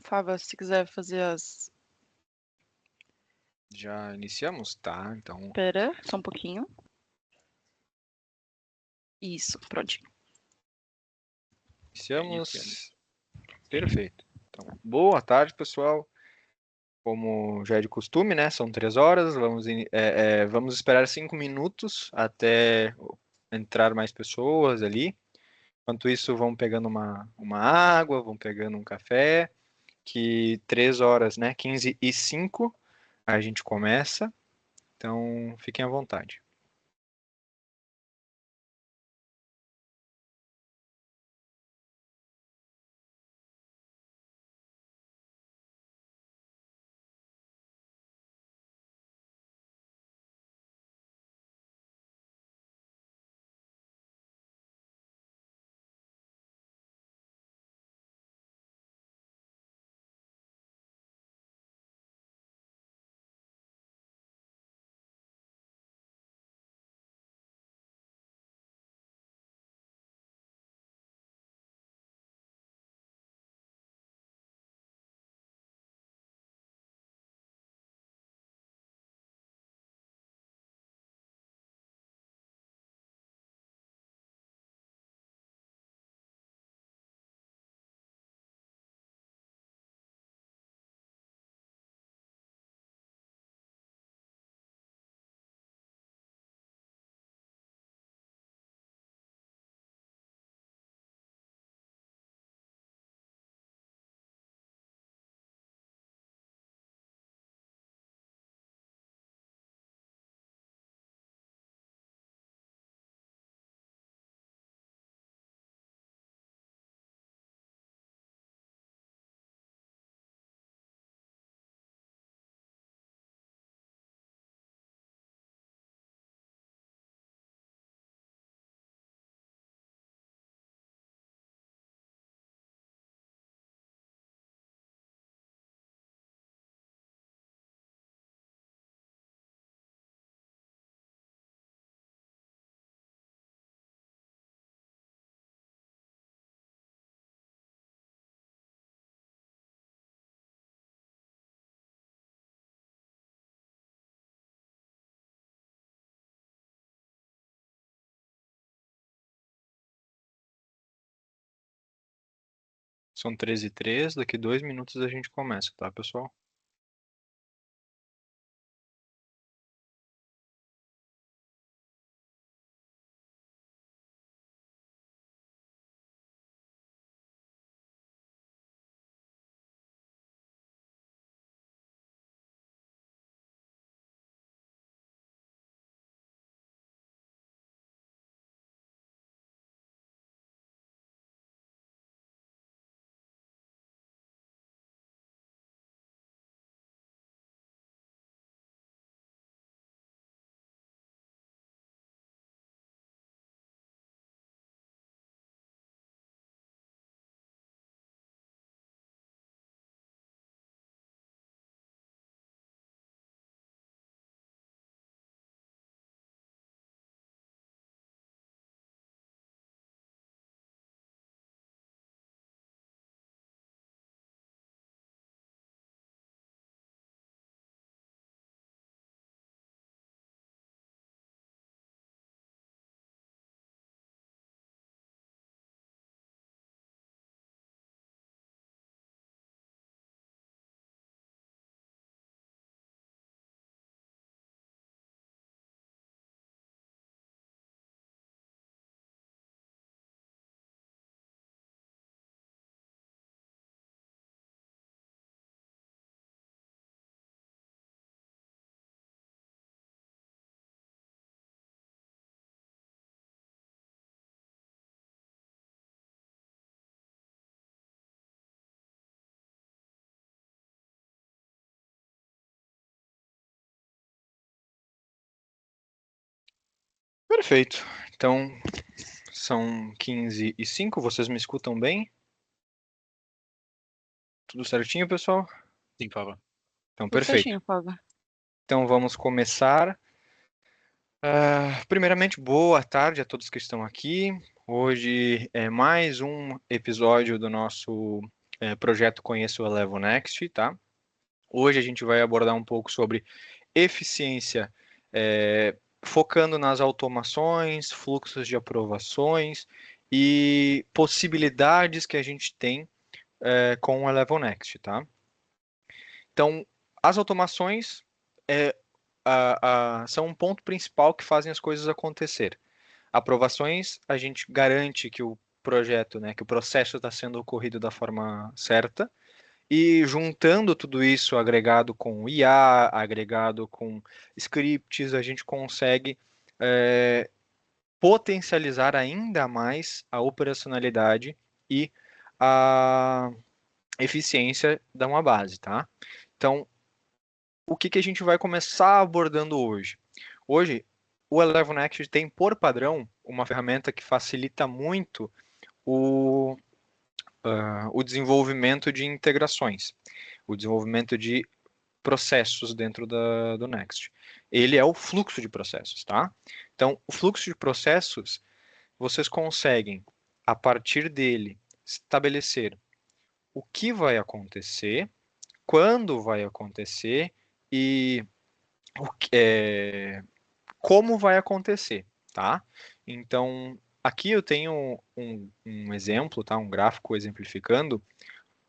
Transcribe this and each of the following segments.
Fábio, se quiser fazer as... Já iniciamos? Tá, então Espera, só um pouquinho. Isso, prontinho. iniciamos. Perfeito. Então, boa tarde, pessoal. Como já é de costume, né? São 3 horas. Vamos esperar 5 minutos até entrar mais pessoas ali. Enquanto isso, vão pegando uma água, vão pegando um café. Que 3 horas, né? 15h05, a gente começa. Então, fiquem à vontade. São 13h03, daqui 2 minutos a gente começa, tá, pessoal? Perfeito. Então, são 15h05, vocês me escutam bem? Tudo certinho, pessoal? Sim, Fábio. Então, Tudo perfeito. certinho, Fábio. Então, vamos começar. Primeiramente, boa tarde a todos que estão aqui. Hoje é mais um episódio do nosso projeto Conheça o Elevo Next, tá? Hoje a gente vai abordar um pouco sobre eficiência, focando nas automações, fluxos de aprovações e possibilidades que a gente tem com o Elevo Next, tá? Então, as automações são um ponto principal que fazem as coisas acontecer. Aprovações, a gente garante que o projeto, né, que o processo está sendo ocorrido da forma certa, e juntando tudo isso, agregado com IA, agregado com scripts, a gente consegue potencializar ainda mais a operacionalidade e a eficiência de uma base, tá? Então, o que a gente vai começar abordando hoje? Hoje, o Eleven Next tem por padrão uma ferramenta que facilita muito o desenvolvimento de integrações, o desenvolvimento de processos dentro do Next. Ele é o fluxo de processos, tá? Então, o fluxo de processos, vocês conseguem, a partir dele, estabelecer o que vai acontecer, quando vai acontecer e como vai acontecer, tá? Então, aqui eu tenho um exemplo, tá? Um gráfico exemplificando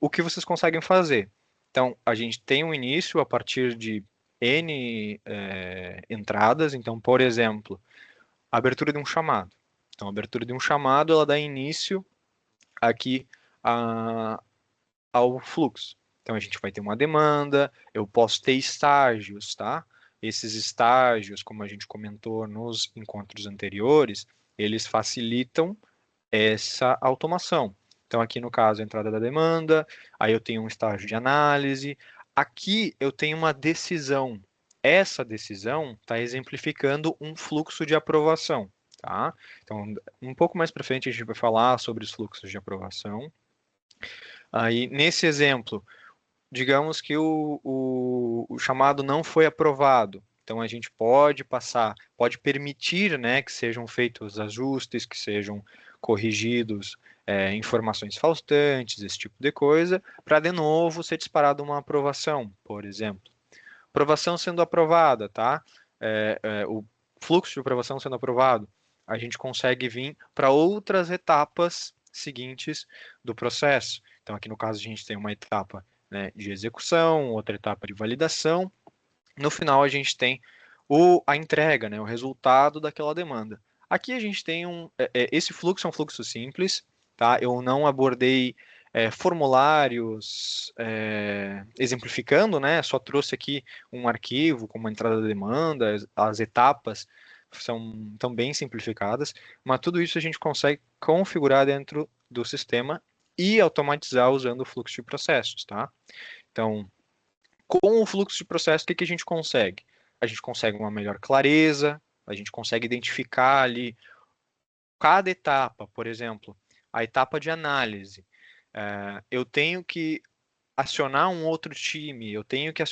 o que vocês conseguem fazer. Então, a gente tem um início a partir de N entradas. Então, por exemplo, a abertura de um chamado. Então, a abertura de um chamado, ela dá início aqui ao fluxo. Então, a gente vai ter uma demanda, eu posso ter estágios, tá? Esses estágios, como a gente comentou nos encontros anteriores, eles facilitam essa automação. Então, aqui no caso, a entrada da demanda, aí eu tenho um estágio de análise, aqui eu tenho uma decisão. Essa decisão está exemplificando um fluxo de aprovação, tá? Então, um pouco mais para frente a gente vai falar sobre os fluxos de aprovação. Aí, nesse exemplo, digamos que o chamado não foi aprovado. Então, a gente pode passar, pode permitir, né, que sejam feitos ajustes, que sejam corrigidos informações faltantes, esse tipo de coisa, para de novo ser disparado uma aprovação, por exemplo. Aprovação sendo aprovada, tá? O fluxo de aprovação sendo aprovado, a gente consegue vir para outras etapas seguintes do processo. Então, aqui no caso, a gente tem uma etapa, né, de execução, outra etapa de validação. No final, a gente tem a entrega, né, o resultado daquela demanda. Aqui a gente tem esse fluxo é um fluxo simples, tá? Eu não abordei formulários exemplificando, né? Só trouxe aqui um arquivo com uma entrada da demanda, as etapas são tão bem simplificadas, mas tudo isso a gente consegue configurar dentro do sistema e automatizar usando o fluxo de processos, tá? Então, com o fluxo de processo, o que a gente consegue? A gente consegue uma melhor clareza, a gente consegue identificar ali cada etapa, por exemplo, a etapa de análise. Eu tenho que acionar um outro time, eu tenho que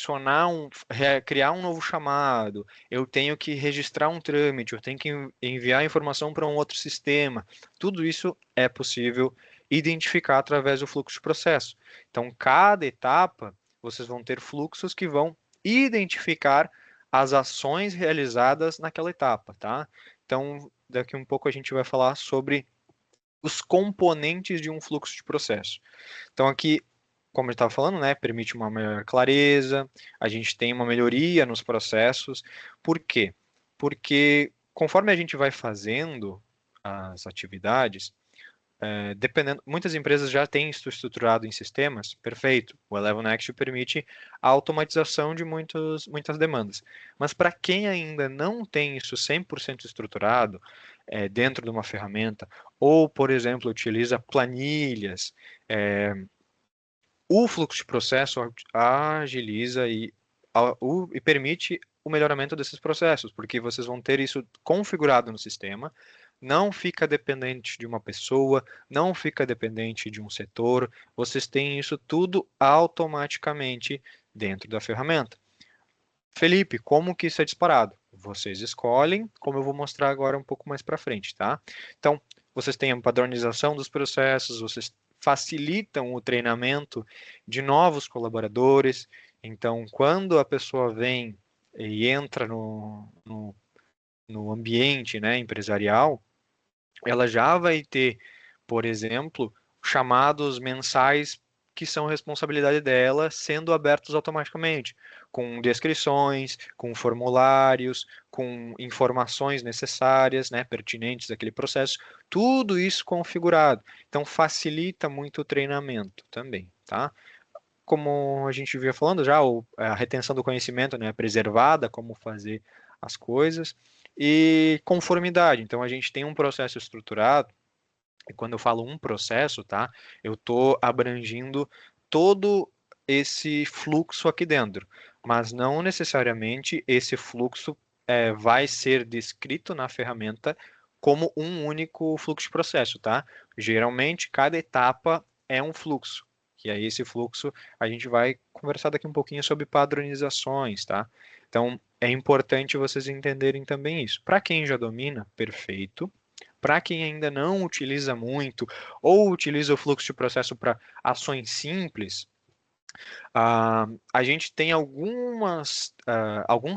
criar um novo chamado, eu tenho que registrar um trâmite, eu tenho que enviar informação para um outro sistema. Tudo isso é possível identificar através do fluxo de processo. Então, cada etapa, vocês vão ter fluxos que vão identificar as ações realizadas naquela etapa, tá? Então, daqui um pouco a gente vai falar sobre os componentes de um fluxo de processo. Então, aqui, como eu estava falando, né, permite uma maior clareza, a gente tem uma melhoria nos processos. Por quê? Porque conforme a gente vai fazendo as atividades, dependendo, muitas empresas já têm isso estruturado em sistemas, perfeito. O Eleven Next permite a automatização de muitas demandas. Mas para quem ainda não tem isso 100% estruturado dentro de uma ferramenta, ou, por exemplo, utiliza planilhas, o fluxo de processo agiliza e permite o melhoramento desses processos, porque vocês vão ter isso configurado no sistema, não fica dependente de uma pessoa, não fica dependente de um setor, vocês têm isso tudo automaticamente dentro da ferramenta. Felipe, como que isso é disparado? Vocês escolhem, como eu vou mostrar agora um pouco mais para frente, tá? Então, vocês têm a padronização dos processos, vocês facilitam o treinamento de novos colaboradores. Então, quando a pessoa vem e entra no ambiente, né, empresarial, ela já vai ter, por exemplo, chamados mensais que são responsabilidade dela sendo abertos automaticamente, com descrições, com formulários, com informações necessárias, né, pertinentes àquele processo, tudo isso configurado. Então facilita muito o treinamento também, tá? Como a gente vinha falando já, a retenção do conhecimento, né, preservada, como fazer as coisas, e conformidade. Então, a gente tem um processo estruturado, e quando eu falo um processo, tá, eu estou abrangindo todo esse fluxo aqui dentro, mas não necessariamente esse fluxo vai ser descrito na ferramenta como um único fluxo de processo, tá? Geralmente, cada etapa é um fluxo. E aí, esse fluxo, a gente vai conversar daqui um pouquinho sobre padronizações, tá? Então, é importante vocês entenderem também isso. Para quem já domina, perfeito. Para quem ainda não utiliza muito ou utiliza o fluxo de processo para ações simples, a gente tem alguns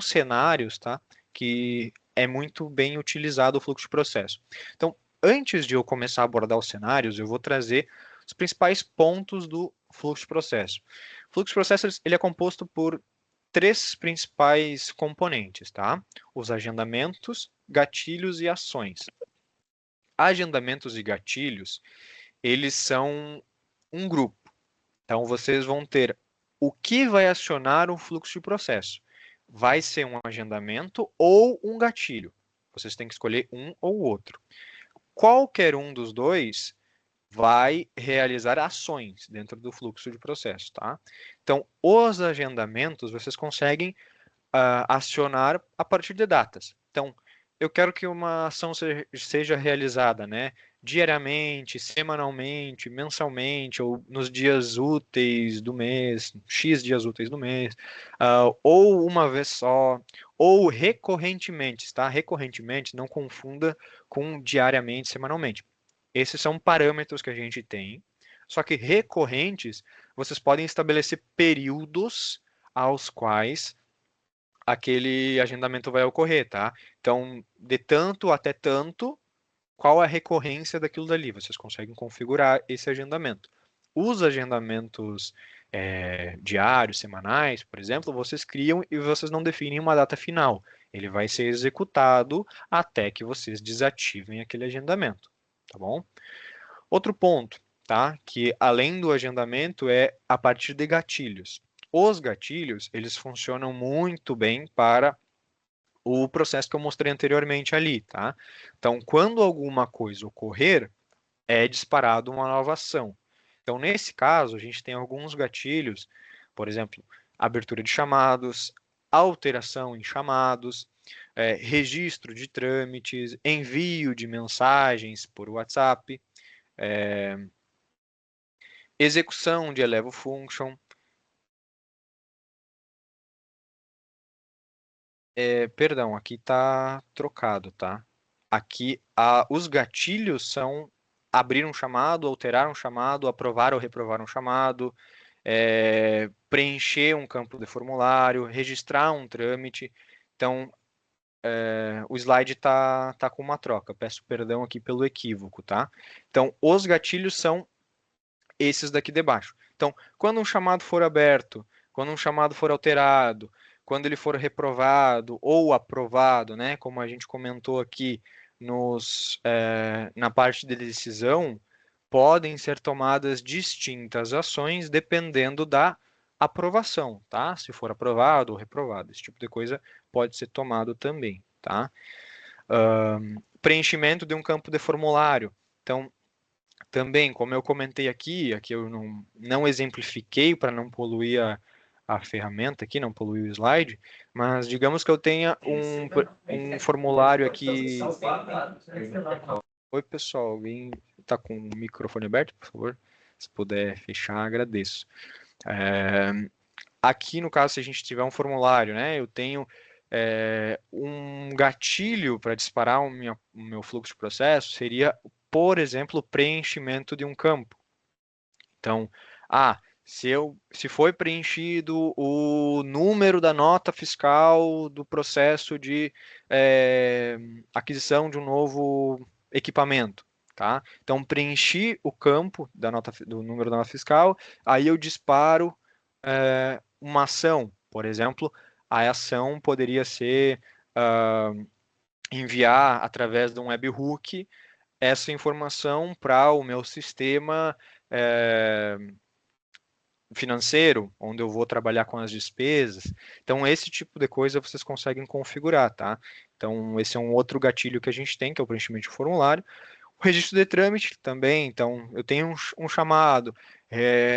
cenários, tá, que é muito bem utilizado o fluxo de processo. Então, antes de eu começar a abordar os cenários, eu vou trazer os principais pontos do fluxo de processo. O fluxo de processo ele é composto por três principais componentes, tá? Os agendamentos, gatilhos e ações. Agendamentos e gatilhos, eles são um grupo. Então, vocês vão ter o que vai acionar o fluxo de processo. Vai ser um agendamento ou um gatilho. Vocês têm que escolher um ou outro. Qualquer um dos dois vai realizar ações dentro do fluxo de processo, tá? Então, os agendamentos vocês conseguem acionar a partir de datas. Então, eu quero que uma ação seja realizada, né, diariamente, semanalmente, mensalmente, ou nos dias úteis do mês, X dias úteis do mês, ou uma vez só, ou recorrentemente, tá? Recorrentemente, não confunda com diariamente, semanalmente. Esses são parâmetros que a gente tem, só que recorrentes, vocês podem estabelecer períodos aos quais aquele agendamento vai ocorrer, tá? Então, de tanto até tanto, qual é a recorrência daquilo dali? Vocês conseguem configurar esse agendamento. Os agendamentos diários, semanais, por exemplo, vocês criam e vocês não definem uma data final. Ele vai ser executado até que vocês desativem aquele agendamento, tá bom? Outro ponto, tá? Que além do agendamento é a partir de gatilhos. Os gatilhos, eles funcionam muito bem para o processo que eu mostrei anteriormente ali, tá? Então, quando alguma coisa ocorrer, é disparado uma nova ação. Então, nesse caso, a gente tem alguns gatilhos, por exemplo, abertura de chamados, alteração em chamados, registro de trâmites, envio de mensagens por WhatsApp, execução de Elevo Function. Perdão, aqui está trocado, tá? Aqui os gatilhos são abrir um chamado, alterar um chamado, aprovar ou reprovar um chamado, preencher um campo de formulário, registrar um trâmite. Então, o slide tá com uma troca. Peço perdão aqui pelo equívoco, tá? Então, os gatilhos são esses daqui de baixo. Então, quando um chamado for aberto, quando um chamado for alterado, quando ele for reprovado ou aprovado, né, como a gente comentou aqui na parte de decisão, podem ser tomadas distintas ações dependendo da aprovação, tá? Se for aprovado ou reprovado, esse tipo de coisa pode ser tomado também, tá? Preenchimento de um campo de formulário. Então, também, como eu comentei aqui eu não exemplifiquei para não poluir a ferramenta aqui, não poluir o slide, mas digamos que eu tenha um formulário aqui. Oi, pessoal, alguém está com o microfone aberto, por favor? Se puder fechar, agradeço. Aqui, no caso, se a gente tiver um formulário, né, eu tenho um gatilho para disparar o meu fluxo de processo, seria, por exemplo, o preenchimento de um campo. Então, se foi preenchido o número da nota fiscal do processo de aquisição de um novo equipamento, tá? Então, preenchi o campo do número da nota fiscal, aí eu disparo uma ação, por exemplo, a ação poderia ser enviar através de um webhook essa informação para o meu sistema financeiro, onde eu vou trabalhar com as despesas. Então, esse tipo de coisa vocês conseguem configurar, tá? Então, esse é um outro gatilho que a gente tem, que é o preenchimento de formulário. O registro de trâmite também, então, eu tenho um chamado,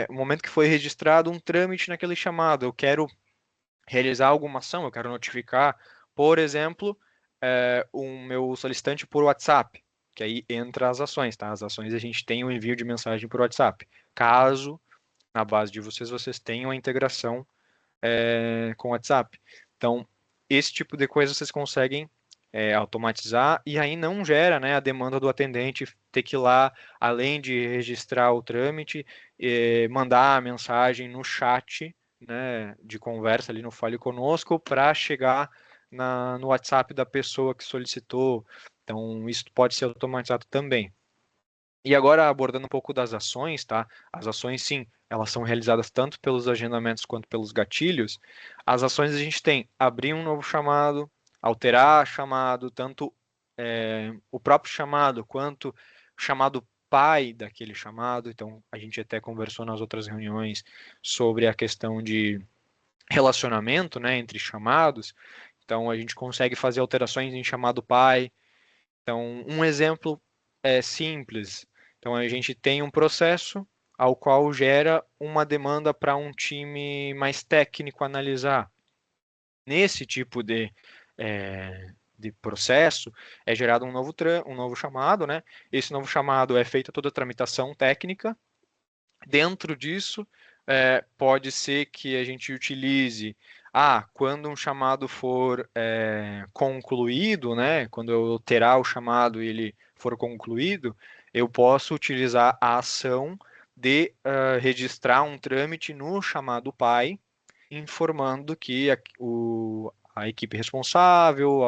no momento que foi registrado um trâmite naquele chamado, eu quero realizar alguma ação, eu quero notificar, por exemplo, o meu solicitante por WhatsApp, que aí entra as ações, tá? As ações a gente tem o envio de mensagem por WhatsApp. Caso na base de vocês tenham a integração com o WhatsApp. Então, esse tipo de coisa vocês conseguem automatizar e aí não gera, né, a demanda do atendente ter que ir lá, além de registrar o trâmite, mandar a mensagem no chat, né, de conversa ali no Fale Conosco para chegar no WhatsApp da pessoa que solicitou. Então, isso pode ser automatizado também. E agora, abordando um pouco das ações, tá? As ações, sim, elas são realizadas tanto pelos agendamentos quanto pelos gatilhos. As ações a gente tem abrir um novo chamado, alterar chamado, tanto o próprio chamado quanto o chamado pai daquele chamado. Então, a gente até conversou nas outras reuniões sobre a questão de relacionamento, né, entre chamados. Então, a gente consegue fazer alterações em chamado pai. Então, um exemplo simples. Então, a gente tem um processo ao qual gera uma demanda para um time mais técnico analisar. Nesse tipo de processo, é gerado um novo chamado, né? Esse novo chamado é feita toda a tramitação técnica. Dentro disso, pode ser que a gente utilize, quando um chamado for concluído, né, quando eu terá o chamado e ele for concluído, eu posso utilizar a ação de registrar um trâmite no chamado pai, informando que a equipe responsável,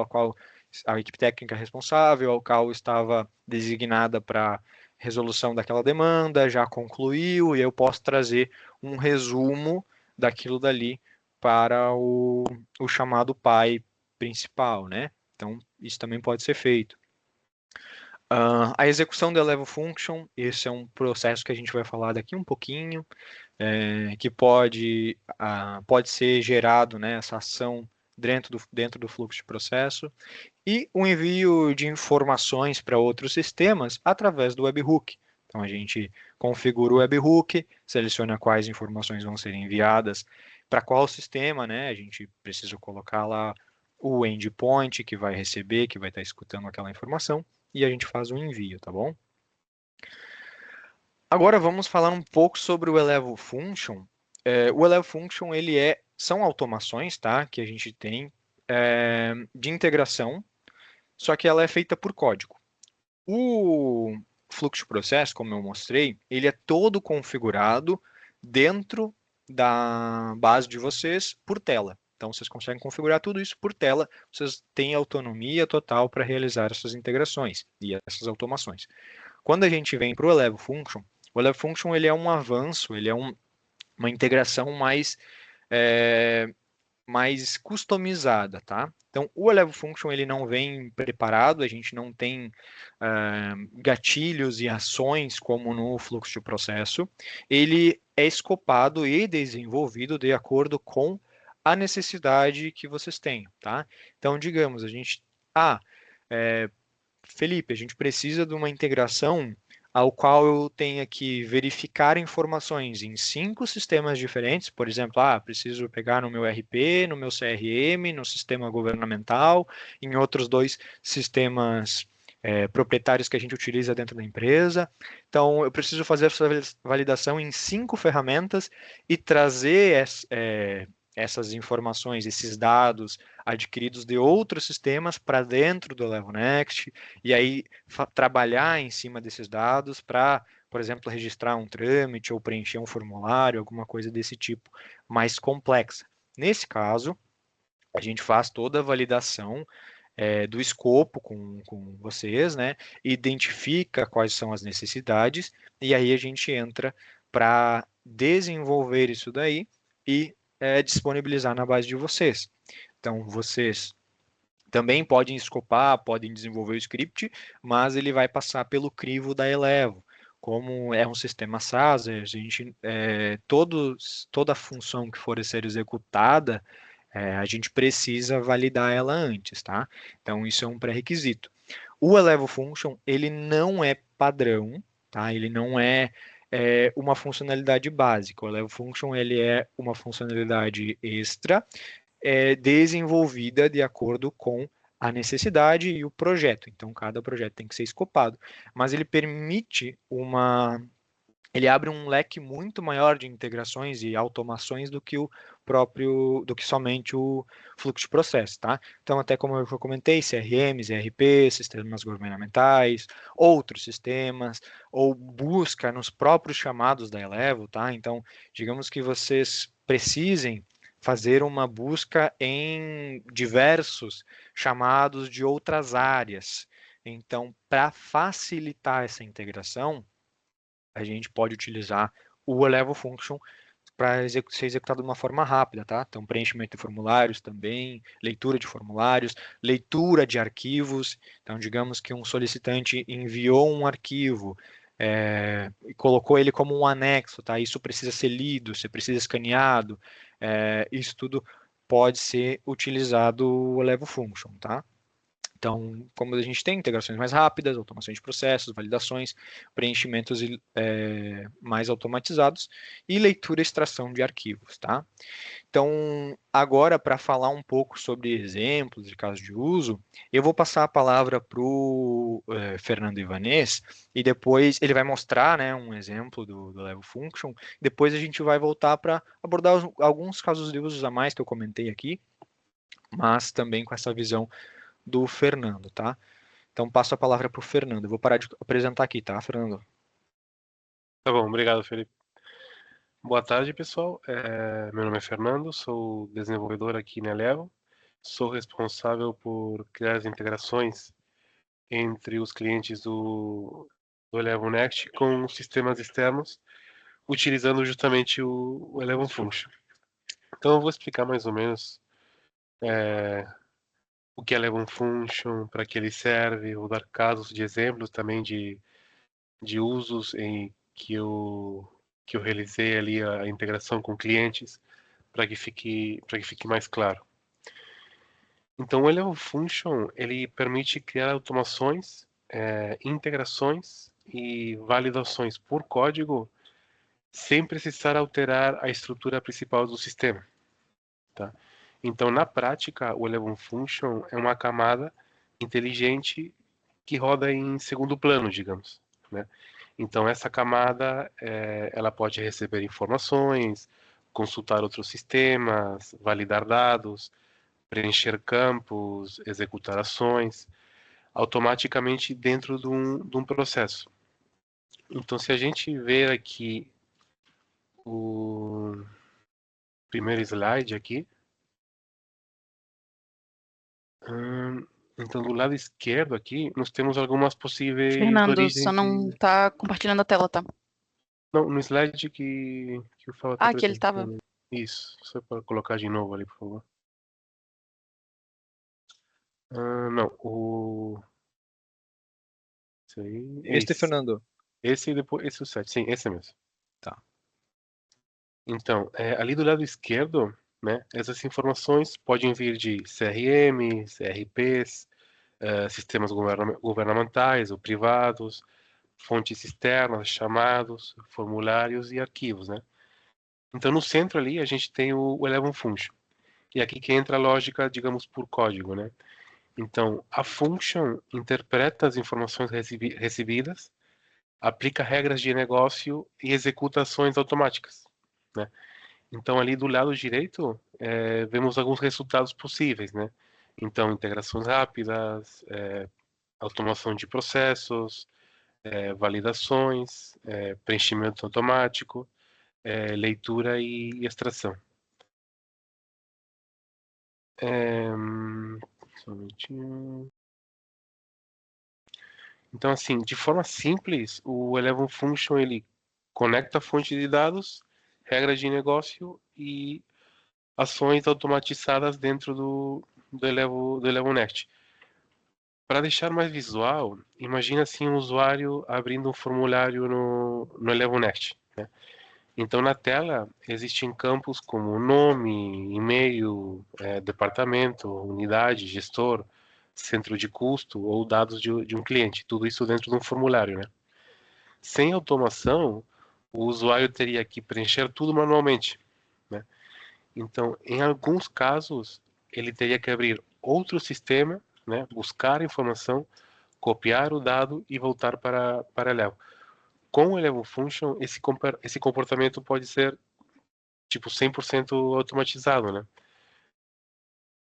a equipe técnica responsável, ao qual estava designada para resolução daquela demanda, já concluiu, e eu posso trazer um resumo daquilo dali para o chamado pai principal, né? Então, isso também pode ser feito. A execução da Level Function, esse é um processo que a gente vai falar daqui um pouquinho, que pode ser gerado, né, essa ação dentro do fluxo de processo, e o envio de informações para outros sistemas através do webhook. Então, a gente configura o webhook, seleciona quais informações vão ser enviadas para qual sistema, né? A gente precisa colocar lá o endpoint que vai receber, que vai estar escutando aquela informação, e a gente faz o envio, tá bom? Agora vamos falar um pouco sobre o Elevo Function. O Elevo Function, são automações, tá? Que a gente tem de integração, só que ela é feita por código. O fluxo de processo, como eu mostrei, ele é todo configurado dentro da base de vocês por tela. Então, vocês conseguem configurar tudo isso por tela, vocês têm autonomia total para realizar essas integrações e essas automações. Quando a gente vem para o Elevo Function ele é um avanço, ele é uma integração mais customizada, tá? Então, o Elevo Function ele não vem preparado, a gente não tem gatilhos e ações como no fluxo de processo. Ele é escopado e desenvolvido de acordo com a necessidade que vocês têm, tá? Então, digamos, a gente... Felipe, a gente precisa de uma integração ao qual eu tenha que verificar informações em 5 sistemas diferentes, por exemplo, preciso pegar no meu RP, no meu CRM, no sistema governamental, em outros 2 sistemas proprietários que a gente utiliza dentro da empresa. Então, eu preciso fazer essa validação em 5 ferramentas e trazer essas informações, esses dados adquiridos de outros sistemas para dentro do LevelNext, e aí trabalhar em cima desses dados para, por exemplo, registrar um trâmite ou preencher um formulário, alguma coisa desse tipo mais complexa. Nesse caso, a gente faz toda a validação do escopo com vocês, né? Identifica quais são as necessidades e aí a gente entra para desenvolver isso daí e disponibilizar na base de vocês. Então, vocês também podem escopar, podem desenvolver o script, mas ele vai passar pelo crivo da Elevo. Como é um sistema SaaS, a gente, toda a função que for ser executada, a gente precisa validar ela antes, tá? Então, isso é um pré-requisito. O Elevo Function, ele não é padrão, tá? Ele não é uma funcionalidade básica. O Elevo Function, ele é uma funcionalidade extra, desenvolvida de acordo com a necessidade e o projeto. Então, cada projeto tem que ser escopado. Mas ele permite ele abre um leque muito maior de integrações e automações do que somente o fluxo de processo, tá? Então, até como eu já comentei, CRMs, ERP, sistemas governamentais, outros sistemas, ou busca nos próprios chamados da Elevo, tá? Então, digamos que vocês precisem fazer uma busca em diversos chamados de outras áreas. Então, para facilitar essa integração, a gente pode utilizar o Elevo Function para ser executado de uma forma rápida, tá? Então, preenchimento de formulários também, leitura de formulários, leitura de arquivos. Então, digamos que um solicitante enviou um arquivo e colocou ele como um anexo, tá? Isso precisa ser lido, você precisa escaneado. Isso tudo pode ser utilizado o Elevo Function, tá? Então, como a gente tem integrações mais rápidas, automações de processos, validações, preenchimentos mais automatizados e leitura e extração de arquivos, tá? Então, agora para falar um pouco sobre exemplos de casos de uso, eu vou passar a palavra para o Fernando Ivanês e depois ele vai mostrar, né, um exemplo do Level Function. Depois a gente vai voltar para abordar alguns casos de usos a mais que eu comentei aqui, mas também com essa visão do Fernando, tá? Então passo a palavra para o Fernando. Eu vou parar de apresentar aqui, tá, Fernando? Tá bom, obrigado, Felipe. Boa tarde, pessoal. Meu nome é Fernando, sou desenvolvedor aqui na Elevo. Sou responsável por criar as integrações entre os clientes do Elevo Next com os sistemas externos, utilizando justamente o Elevo Function. Então, eu vou explicar mais ou menos o que é Elevo Function, para que ele serve, vou dar casos de exemplos também de usos em que eu realizei ali a integração com clientes para que fique mais claro. Então, o Elevo Function ele permite criar automações, integrações e validações por código sem precisar alterar a estrutura principal do sistema, tá? Então, na prática, o Elevo Function é uma camada inteligente que roda em segundo plano, digamos, né? Então, essa camada, ela pode receber informações, consultar outros sistemas, validar dados, preencher campos, executar ações, automaticamente dentro de um processo. Então, se a gente ver aqui o primeiro slide aqui, então do lado esquerdo aqui, nós temos algumas possíveis Fernando, só origens não de... tá compartilhando a tela, tá? Não, no slide que o Fala está Ah, aqui ele tava. apresentando. Isso, só para colocar de novo ali, por favor. Não, Esse aí, Este, esse. Fernando. Esse e depois, esse é o 7, sim, esse mesmo. Tá. Então, ali do lado esquerdo, né, essas informações podem vir de CRM, CRPs, sistemas governamentais ou privados, fontes externas, chamados, formulários e arquivos, né? Então, no centro ali, a gente tem o Eleven Function. E aqui que entra a lógica, digamos, por código, né? Então, a function interpreta as informações recebidas, aplica regras de negócio e executa ações automáticas, né? Então, ali do lado direito, vemos alguns resultados possíveis, né? Então, integrações rápidas, automação de processos, validações, preenchimento automático, leitura e extração. Só um minutinho. Então, assim, de forma simples, o Eleven Function ele conecta a fonte de dados, regras de negócio e ações automatizadas dentro do Eleven Next. Para deixar mais visual, imagina assim um usuário abrindo um formulário no Eleven Next, né? Então, na tela, existem campos como nome, e-mail, departamento, unidade, gestor, centro de custo ou dados de um cliente. Tudo isso dentro de um formulário, né? Sem automação, o usuário teria que preencher tudo manualmente, né? Então, em alguns casos, ele teria que abrir outro sistema, né? Buscar a informação, copiar o dado e voltar para Eleven. Com o Eleven Function, esse comportamento pode ser tipo 100% automatizado, né?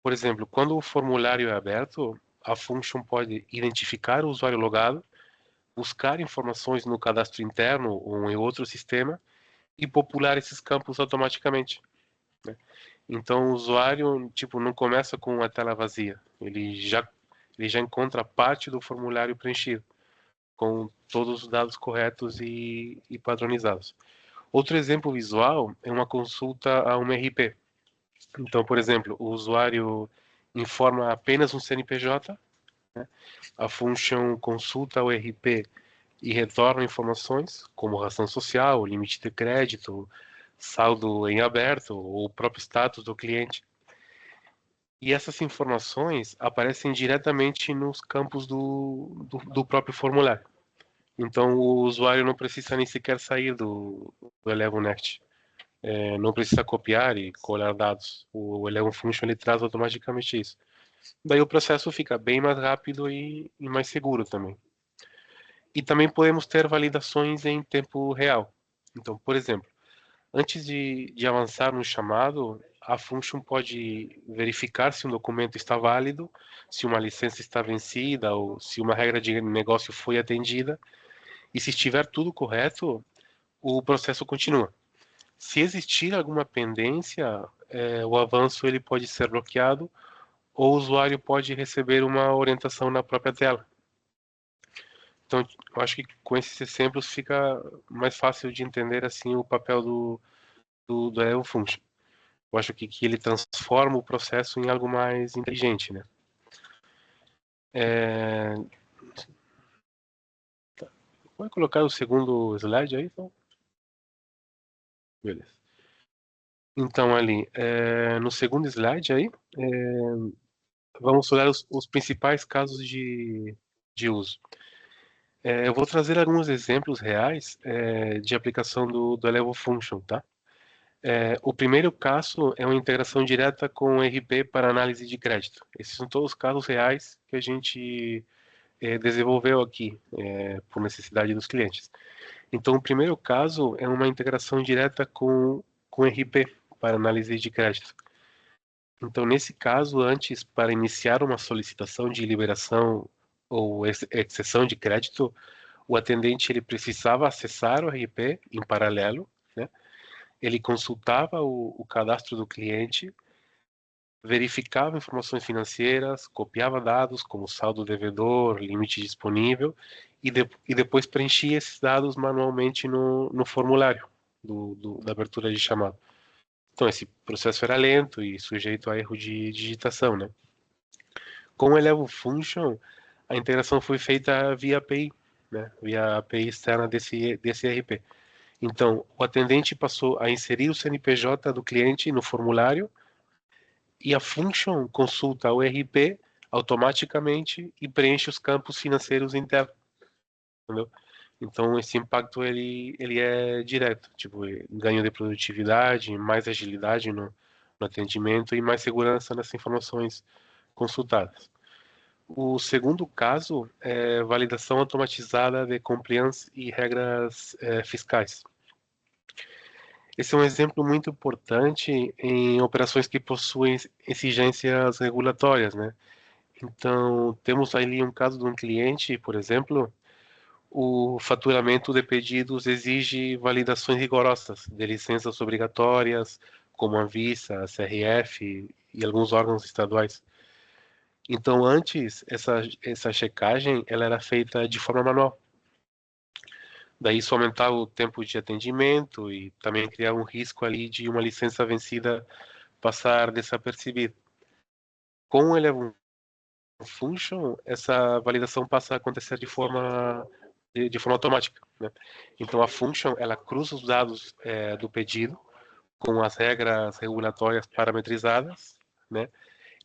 Por exemplo, quando o formulário é aberto, a function pode identificar o usuário logado, buscar informações no cadastro interno ou em outro sistema e popular esses campos automaticamente, né? Então o usuário tipo não começa com a tela vazia, ele já encontra parte do formulário preenchido com todos os dados corretos e padronizados. Outro exemplo visual é uma consulta a uma RP. Então, por exemplo, o usuário informa apenas um CNPJ, né? A function consulta o RP e retorna informações como razão social, limite de crédito, saldo em aberto ou o próprio status do cliente. E essas informações aparecem diretamente nos campos do próprio formulário. Então, o usuário não precisa nem sequer sair do Eleven Next. Não precisa copiar e colar dados. O Eleven Function ele traz automaticamente isso. Daí o processo fica bem mais rápido e mais seguro também. E também podemos ter validações em tempo real. Então, por exemplo, antes de avançar no chamado, a function pode verificar se um documento está válido, se uma licença está vencida ou se uma regra de negócio foi atendida. E se estiver tudo correto, o processo continua. Se existir alguma pendência, o avanço ele pode ser bloqueado ou o usuário pode receber uma orientação na própria tela. Então, eu acho que com esses exemplos fica mais fácil de entender assim o papel do Eleven Function. Eu acho que ele transforma o processo em algo mais inteligente, né? Pode colocar o segundo slide aí, então? Beleza. Então, ali, no segundo slide aí, vamos olhar os principais casos de uso. Eu vou trazer alguns exemplos reais de aplicação do Eleven Function, tá? O primeiro caso é uma integração direta com o RP para análise de crédito. Esses são todos os casos reais que a gente desenvolveu aqui, por necessidade dos clientes. Então, o primeiro caso é uma integração direta com RP para análise de crédito. Então, nesse caso, antes, para iniciar uma solicitação de liberação ou exceção de crédito, o atendente ele precisava acessar o RP em paralelo, né? Ele consultava o cadastro do cliente, verificava informações financeiras, copiava dados como saldo devedor, limite disponível e depois preenchia esses dados manualmente no formulário da abertura de chamada. Então esse processo era lento e sujeito a erro de digitação, né? Com o Eleven Function, a integração foi feita via API, né? Via API externa desse RP. Então, o atendente passou a inserir o CNPJ do cliente no formulário e a function consulta o RP automaticamente e preenche os campos financeiros internos, entendeu? Então, esse impacto ele é direto, tipo, ganho de produtividade, mais agilidade no atendimento e mais segurança nas informações consultadas. O segundo caso é validação automatizada de compliance e regras fiscais. Esse é um exemplo muito importante em operações que possuem exigências regulatórias, né? Então, temos ali um caso de um cliente, por exemplo, o faturamento de pedidos exige validações rigorosas de licenças obrigatórias, como a Anvisa, a CRF e alguns órgãos estaduais. Então, antes, essa checagem ela era feita de forma manual. Daí isso aumentava o tempo de atendimento e também criava um risco ali de uma licença vencida passar desapercebida. Com o Eleven Function, essa validação passa a acontecer de forma automática, né? Então a function ela cruza os dados do pedido com as regras regulatórias parametrizadas, né?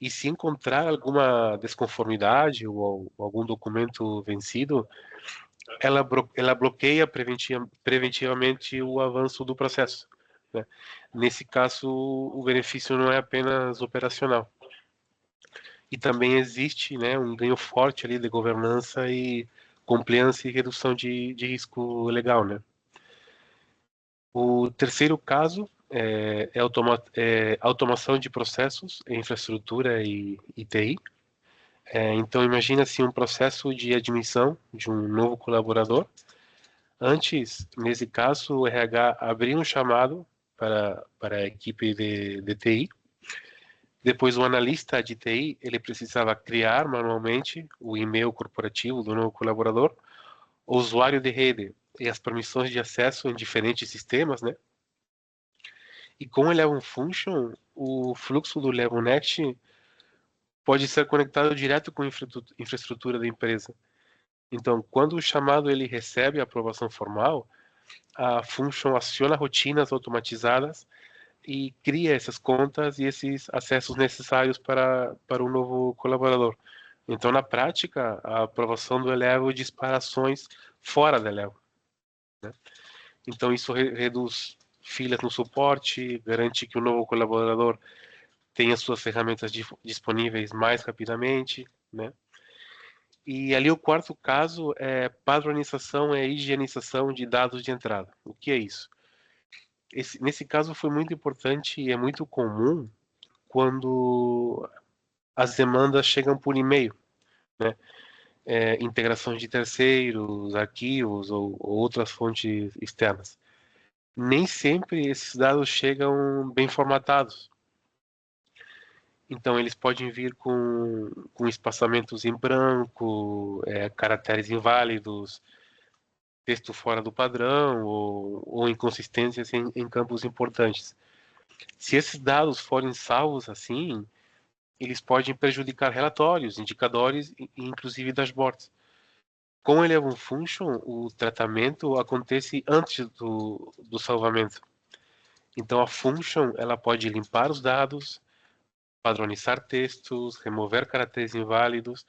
E se encontrar alguma desconformidade ou algum documento vencido, ela bloqueia preventivamente o avanço do processo, né? Nesse caso, o benefício não é apenas operacional. E também existe, né, um ganho forte ali de governança e compliance e redução de risco legal, né? O terceiro caso é automação de processos em infraestrutura e TI. Então, imagina assim um processo de admissão de um novo colaborador. Antes, nesse caso, o RH abria um chamado para a equipe de TI. Depois, o analista de TI, ele precisava criar manualmente o e-mail corporativo do novo colaborador, o usuário de rede e as permissões de acesso em diferentes sistemas, né? E com o Eleven Function, o fluxo do Eleven Next pode ser conectado direto com a infraestrutura da empresa. Então, quando o chamado ele recebe a aprovação formal, a Function aciona rotinas automatizadas e cria essas contas e esses acessos necessários para o novo colaborador. Então, na prática, a aprovação do Eleven dispara ações fora do Eleven, né? Então, isso reduz filas no suporte, garante que o novo colaborador tenha suas ferramentas disponíveis mais rapidamente, né? E ali o quarto caso é padronização e higienização de dados de entrada. O que é isso? Nesse caso foi muito importante e é muito comum quando as demandas chegam por e-mail, né? Integração de terceiros, arquivos ou outras fontes externas. Nem sempre esses dados chegam bem formatados. Então, eles podem vir com espaçamentos em branco, caracteres inválidos, texto fora do padrão ou inconsistências em campos importantes. Se esses dados forem salvos assim, eles podem prejudicar relatórios, indicadores e inclusive dashboards. Com o Eleven Function, o tratamento acontece antes do salvamento. Então, a function ela pode limpar os dados, padronizar textos, remover caracteres inválidos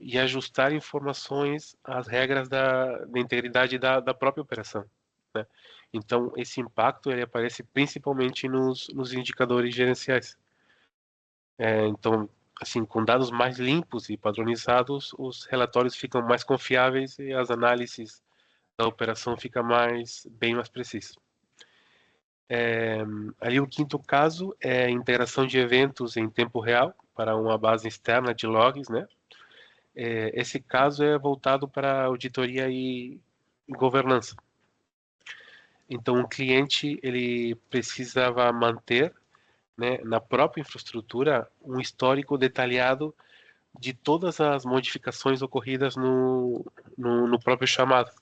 e ajustar informações às regras da integridade da própria operação, né? Então, esse impacto ele aparece principalmente nos indicadores gerenciais. Então, assim, com dados mais limpos e padronizados, os relatórios ficam mais confiáveis e as análises da operação ficam bem mais precisas. Ali o quinto caso é a integração de eventos em tempo real para uma base externa de logs, né? Esse caso é voltado para auditoria e governança. Então, o cliente ele precisava manter, né, na própria infraestrutura um histórico detalhado de todas as modificações ocorridas no próprio chamado,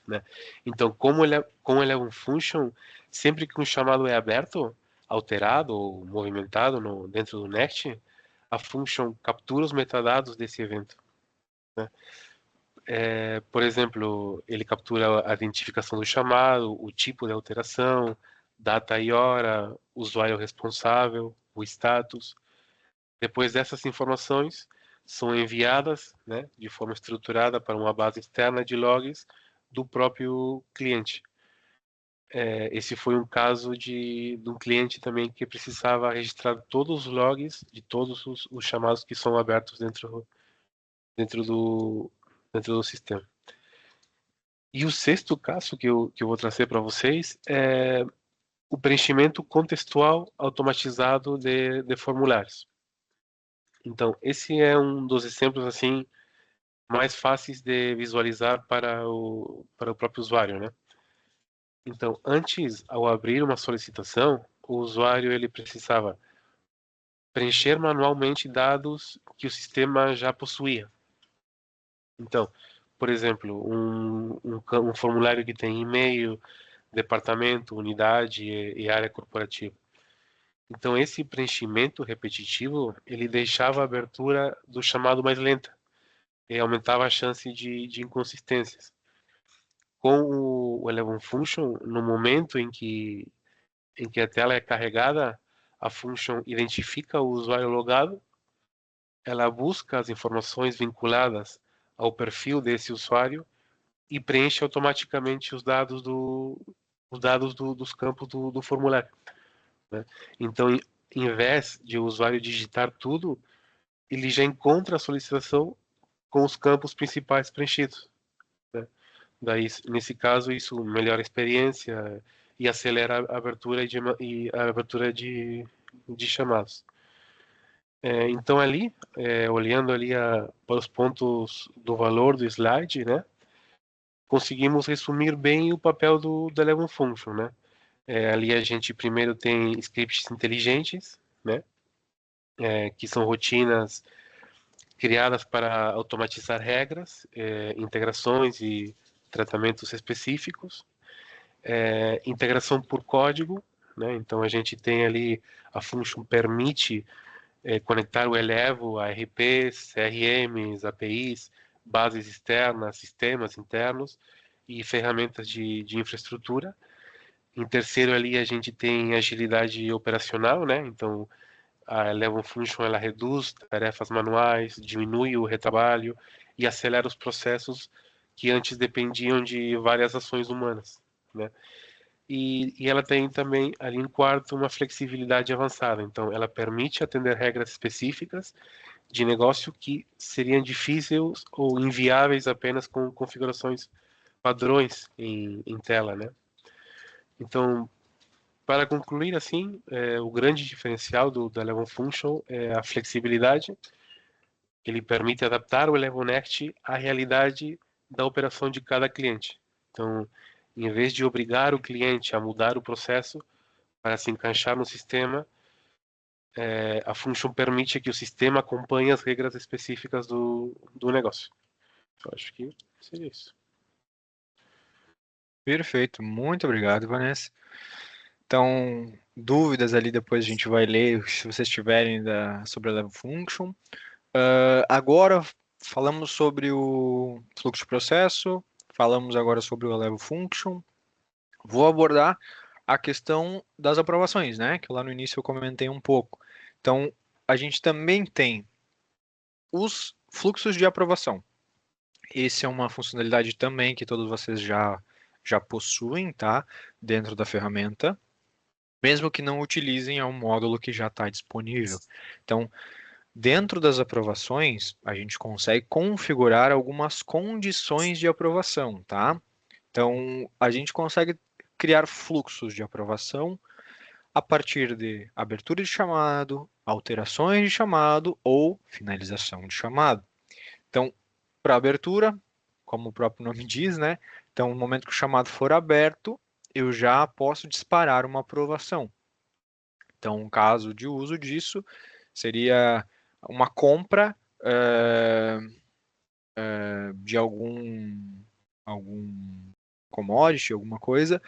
né? Então, com ele é um function, sempre que um chamado é aberto, alterado ou movimentado dentro do Next, a function captura os metadados desse evento, né? Por exemplo, ele captura a identificação do chamado, o tipo de alteração, data e hora, usuário responsável, o status. Depois dessas informações são enviadas, né, de forma estruturada para uma base externa de logs do próprio cliente. Esse foi um caso de um cliente também que precisava registrar todos os logs de todos os chamados que são abertos dentro do sistema. E o sexto caso que eu vou trazer para vocês é o preenchimento contextual automatizado de formulários. Então, esse é um dos exemplos assim mais fáceis de visualizar para o próprio usuário, né? Então, antes, ao abrir uma solicitação, o usuário ele precisava preencher manualmente dados que o sistema já possuía. Então, por exemplo, um formulário que tem e-mail, departamento, unidade e área corporativa. Então, esse preenchimento repetitivo, ele deixava a abertura do chamado mais lenta e aumentava a chance de inconsistências. Com o Eleven Function, no momento em que a tela é carregada, a function identifica o usuário logado, ela busca as informações vinculadas ao perfil desse usuário e preenche automaticamente os dados dos campos do formulário, né? Então, em vez de o usuário digitar tudo, ele já encontra a solicitação com os campos principais preenchidos, né? Daí, nesse caso, isso melhora a experiência e acelera a abertura de chamados. Então, ali, olhando ali para os pontos do valor do slide, né, conseguimos resumir bem o papel do Eleven Function, né? Ali a gente primeiro tem scripts inteligentes, né, que são rotinas criadas para automatizar regras, integrações e tratamentos específicos. Integração por código, né? Então a gente tem ali a function permite conectar o Elevo a RPs, CRMs, APIs, bases externas, sistemas internos e ferramentas de infraestrutura. Em terceiro ali a gente tem agilidade operacional, né? Então a Eleven Function ela reduz tarefas manuais, diminui o retrabalho e acelera os processos que antes dependiam de várias ações humanas, né? E ela tem também, ali em quarto, uma flexibilidade avançada. Então, ela permite atender regras específicas de negócio que seriam difíceis ou inviáveis apenas com configurações padrões em tela, né? Então, para concluir, assim, o grande diferencial do Eleven Function é a flexibilidade. Ele permite adaptar o Eleven Next à realidade da operação de cada cliente. Então, em vez de obrigar o cliente a mudar o processo para se encaixar no sistema, a function permite que o sistema acompanhe as regras específicas do negócio. Eu acho que seria isso. Perfeito, muito obrigado, Vanessa. Então, dúvidas ali depois a gente vai ler, se vocês tiverem sobre a Level Function. Agora falamos sobre o fluxo de processo, falamos agora sobre o Level Function. Vou abordar a questão das aprovações, né? Que lá no início eu comentei um pouco. Então, a gente também tem os fluxos de aprovação. Esse é uma funcionalidade também que todos vocês já possuem, tá? Dentro da ferramenta, mesmo que não utilizem, é um módulo que já está disponível. Então, dentro das aprovações, a gente consegue configurar algumas condições de aprovação, tá? Então, a gente consegue criar fluxos de aprovação a partir de abertura de chamado, alterações de chamado ou finalização de chamado. Então, para abertura, como o próprio nome diz, né? Então, no momento que o chamado for aberto, eu já posso disparar uma aprovação. Então, um caso de uso disso seria uma compra de algum commodity, alguma coisa,